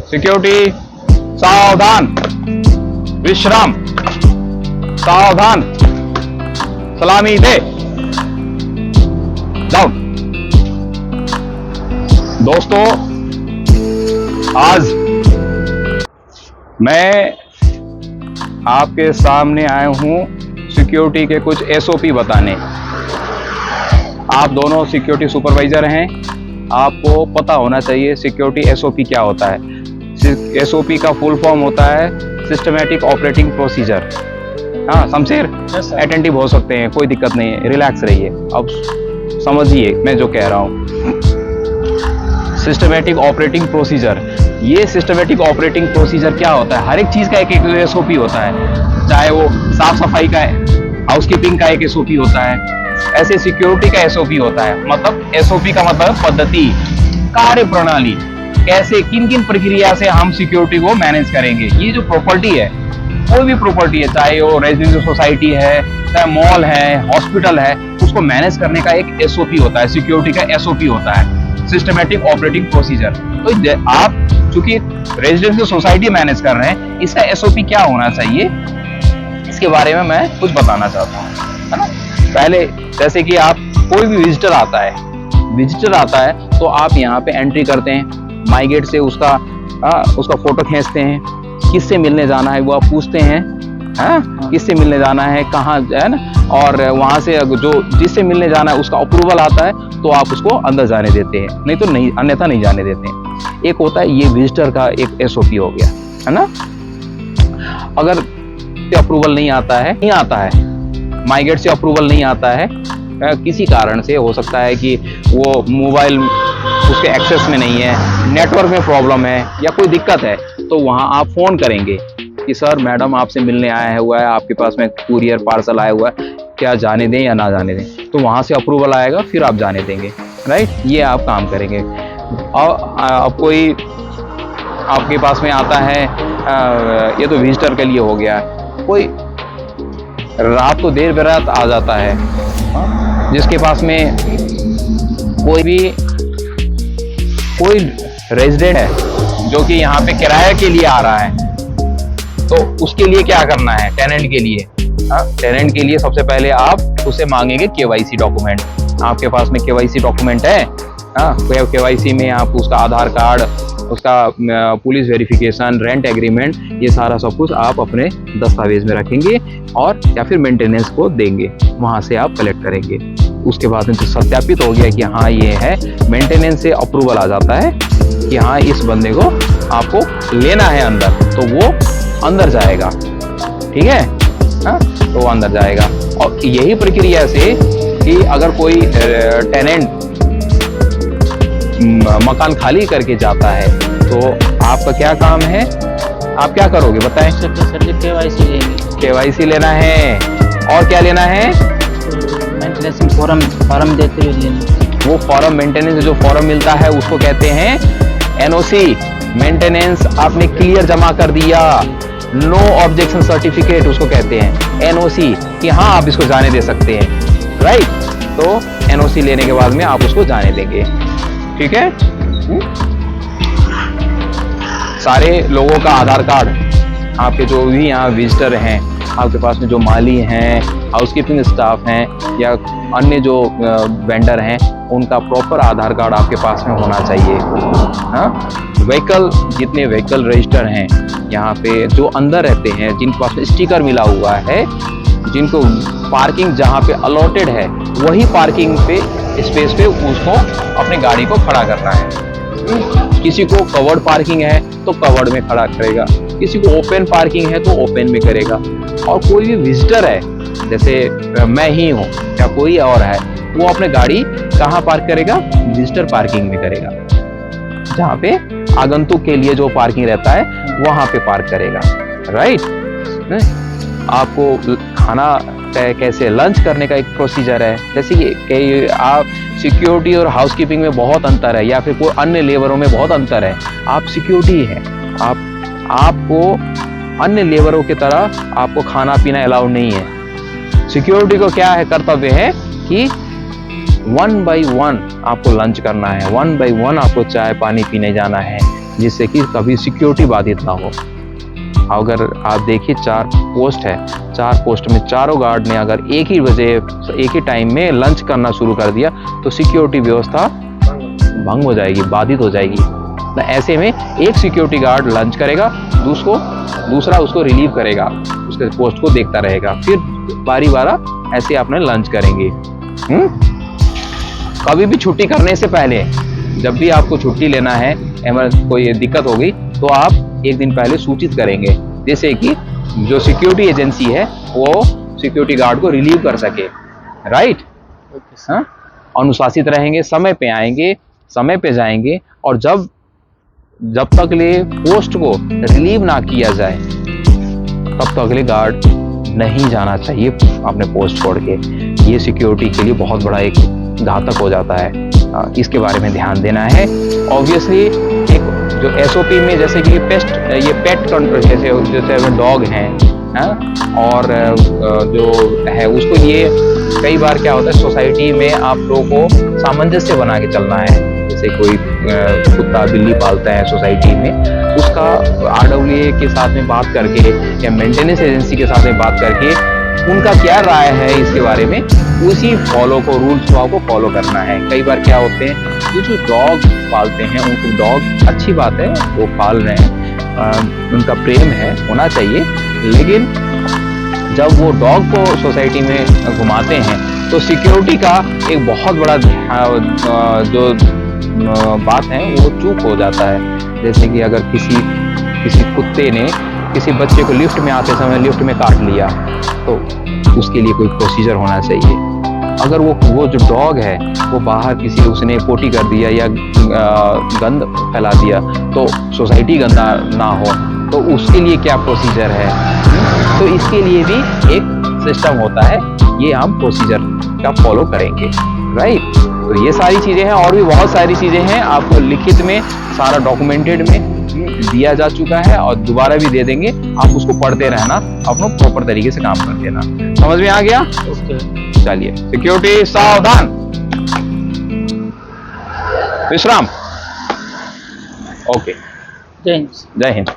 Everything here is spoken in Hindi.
सिक्योरिटी सावधान, विश्राम, सावधान, सलामी दे, डाउन। दोस्तों, आज मैं आपके सामने आया हूं सिक्योरिटी के कुछ एसओपी बताने। आप दोनों सिक्योरिटी सुपरवाइजर हैं, आपको पता होना चाहिए सिक्योरिटी एसओपी क्या होता है। एसओपी का फुल फॉर्म होता है सिस्टमैटिक ऑपरेटिंग प्रोसीजर। हाँ शमशेर, अटेंटिव हो सकते हैं, कोई दिक्कत नहीं है, रिलैक्स रहिए। अब समझिए मैं जो कह रहा हूँ। सिस्टमैटिक ऑपरेटिंग प्रोसीजर, ये सिस्टमैटिक ऑपरेटिंग प्रोसीजर क्या होता है? हर एक चीज का एक एक एसओपी होता है, चाहे वो साफ सफाई का है, हाउसकीपिंग का एक एसओपी होता है, ऐसे सिक्योरिटी का एसओपी होता है। मतलब एसओपी का मतलब पद्धति, कार्य प्रणाली, कैसे किन किन प्रक्रिया से हम सिक्योरिटी को मैनेज करेंगे। ये जो प्रॉपर्टी है, कोई भी प्रॉपर्टी है, चाहे वो रेजिडेंशियल सोसाइटी है, चाहे मॉल है, हॉस्पिटल है, उसको मैनेज करने का एक एसओपी होता है, सिक्योरिटी का एसओपी होता है, सिस्टमैटिक ऑपरेटिंग प्रोसीजर। तो आप चूंकि रेजिडेंशियल सोसाइटी मैनेज कर रहे हैं, इसका एसओपी क्या होना चाहिए, इसके बारे में मैं कुछ बताना चाहता हूँ, है ना। पहले जैसे कि आप कोई भी विजिटर आता है तो आप यहाँ पे एंट्री करते हैं, माई गेट से उसका फोटो खींचते हैं, किससे मिलने जाना है वो आप पूछते हैं, किससे मिलने जाना है, कहाँ है ना, और वहां से जो जिससे मिलने जाना है उसका अप्रूवल आता है तो आप उसको अंदर जाने देते हैं, नहीं तो नहीं, अन्यथा नहीं जाने देते हैं। एक होता है ये विजिटर का एक एसओपी हो गया, है ना। अगर अप्रूवल नहीं आता है, माई गेट से अप्रूवल नहीं आता है, किसी कारण से हो सकता है कि वो मोबाइल उसके एक्सेस में नहीं है, नेटवर्क में प्रॉब्लम है या कोई दिक्कत है, तो वहाँ आप फोन करेंगे कि सर मैडम आपसे मिलने आया हुआ है, आपके पास में कुरियर पार्सल आया हुआ है, क्या जाने दें या ना जाने दें। तो वहाँ से अप्रूवल आएगा, फिर आप जाने देंगे, राइट। ये आप काम करेंगे। और अब कोई आपके पास में आता है, ये तो विजिटर के लिए हो गया। कोई रात को देर बेरात आ जाता है, जिसके पास में कोई रेजिडेंट है जो कि यहाँ पे किराए के लिए आ रहा है, तो उसके लिए क्या करना है? टेनेंट के लिए सबसे पहले आप उसे मांगेंगे केवाईसी डॉक्यूमेंट। आपके पास में केवाईसी डॉक्यूमेंट है? केवाईसी में आप उसका आधार कार्ड, उसका पुलिस वेरिफिकेशन, रेंट एग्रीमेंट, ये सारा सब कुछ आप अपने दस्तावेज में रखेंगे और या फिर मेंटेनेंस को देंगे, वहां से आप कलेक्ट करेंगे। उसके बाद में तो सत्यापित हो गया कि हाँ ये है, मेंटेनेंस से अप्रूवल आ जाता है कि हाँ इस बंदे को आपको लेना है अंदर, तो वो अंदर जाएगा, ठीक है। तो वो अंदर जाएगा। और यही प्रक्रिया से कि अगर कोई टेनेंट मकान खाली करके जाता है तो आपका क्या काम है, आप क्या करोगे बताएं? केवाईसी लेना है, और क्या लेना है? मेंटेनेंस फॉर्म देते हुए लेना। वो फॉर्म, मेंटेनेंस जो फॉर्म मिलता है उसको कहते हैं एनओसी। मेंटेनेंस आपने क्लियर जमा कर दिया, नो ऑब्जेक्शन सर्टिफिकेट उसको कहते हैं, एनओसी, कि हाँ आप इसको जाने दे सकते हैं, राइट। तो एनओसी लेने के बाद में आप उसको जाने देंगे, ठीक है। सारे लोगों का आधार कार्ड, आपके जो भी यहाँ विजिटर हैं, आपके पास में जो माली हैं, हाउसकीपिंग स्टाफ हैं या अन्य जो वेंडर हैं, उनका प्रॉपर आधार कार्ड आपके पास में होना चाहिए। हाँ, व्हीकल, जितने व्हीकल रजिस्टर हैं यहाँ पे जो अंदर रहते हैं, जिनके पास में स्टिकर मिला हुआ है, जिनको पार्किंग जहाँ पे अलॉटेड है वही पार्किंग पे स्पेस पे उसको अपनी गाड़ी को खड़ा करना है। किसी को कवर्ड पार्किंग है तो कवर्ड में खड़ा करेगा, किसी को ओपन पार्किंग है तो ओपन में करेगा। और कोई भी विजिटर है, जैसे मैं ही हूँ या कोई और है, वो अपने गाड़ी कहाँ पार्क करेगा? विजिटर पार्किंग में करेगा, जहाँ पे आगंतुक के लिए जो पार्किंग रहता है वहां पे पार्क करेगा, राइट। आपको खाना कैसे लंच करने का एक प्रोसीजर है, जैसे कि आप सिक्योरिटी और हाउसकीपिंग में बहुत अंतर है, या फिर कोई अन्य लेबरों में बहुत अंतर है। आप सिक्योरिटी है, आपको अन्य लेबरों की तरह आपको खाना पीना अलाउड नहीं है। सिक्योरिटी को क्या है, कर्तव्य है कि 1 by 1 आपको लंच करना है, 1 by 1 आपको चाय पानी पीने जाना है, जिससे कि कभी सिक्योरिटी बाधित ना हो। अगर आप देखिए 4 पोस्ट है, 4 पोस्ट में चारों गार्ड ने अगर एक ही टाइम में लंच करना शुरू कर दिया तो सिक्योरिटी व्यवस्था भंग हो जाएगी, बाधित हो जाएगी। तो ऐसे में एक सिक्योरिटी गार्ड लंच करेगा, दूसरा उसको रिलीव करेगा, उसके पोस्ट को देखता रहेगा, फिर बारी बारा ऐसे अपने लंच करेंगे। कभी भी छुट्टी करने से पहले, जब भी आपको छुट्टी लेना है, कोई दिक्कत हो गई तो आप एक दिन पहले सूचित करेंगे, जैसे कि जो सिक्योरिटी एजेंसी है वो सिक्योरिटी गार्ड को रिलीव कर सके। राइट? हाँ, अनुशासित रहेंगे, समय पे आएंगे, समय पे जाएंगे, और जब तक ले पोस्ट को रिलीव ना किया जाए तब तक ले गार्ड नहीं जाना चाहिए अपने पोस्ट छोड़ के। ये सिक्योरिटी के लिए बहुत बड़ा एक घातक हो जाता है। इसके बारे में ध्यान देना है। ऑब्वियसली एक जो एसओपी में, जैसे कि पेट कंट्रोल, जैसे डॉग हैं, और जो है उसको, ये कई बार क्या होता है सोसाइटी में आप लोगों को सामंजस्य बना के चलना है। जैसे कोई कुत्ता बिल्ली पालता है सोसाइटी में, उसका आरडब्ल्यूए के साथ में बात करके या मेंटेनेंस एजेंसी के साथ में बात करके उनका क्या राय है इसके बारे में, उसी रूल्स को फॉलो करना है। कई बार क्या होते हैं, ये जो डॉग पालते हैं, उनको डॉग अच्छी बात है वो पाल रहे हैं, उनका प्रेम है, होना चाहिए, लेकिन जब वो डॉग को सोसाइटी में घुमाते हैं तो सिक्योरिटी का एक बहुत बड़ा जो बात है वो चूक हो जाता है। जैसे कि अगर किसी कुत्ते ने किसी बच्चे को लिफ्ट में आते समय लिफ्ट में काट लिया तो उसके लिए कोई प्रोसीजर होना चाहिए। अगर वो जो डॉग है वो बाहर उसने पोटी कर दिया या गंद फैला दिया तो सोसाइटी गंदा ना हो, तो उसके लिए क्या प्रोसीजर है। तो इसके लिए भी एक सिस्टम होता है, ये हम प्रोसीजर का फॉलो करेंगे। राइट? तो ये सारी चीजें हैं, और भी बहुत सारी चीजें हैं, आपको लिखित में सारा डॉक्यूमेंटेड में दिया जा चुका है और दोबारा भी दे देंगे। आप उसको पढ़ते रहना, अपना प्रॉपर तरीके से काम कर देना। समझ में आ गया? ओके, चलिए, सिक्योरिटी सावधान, विश्राम। ओके, जय हिंद। जय हिंद।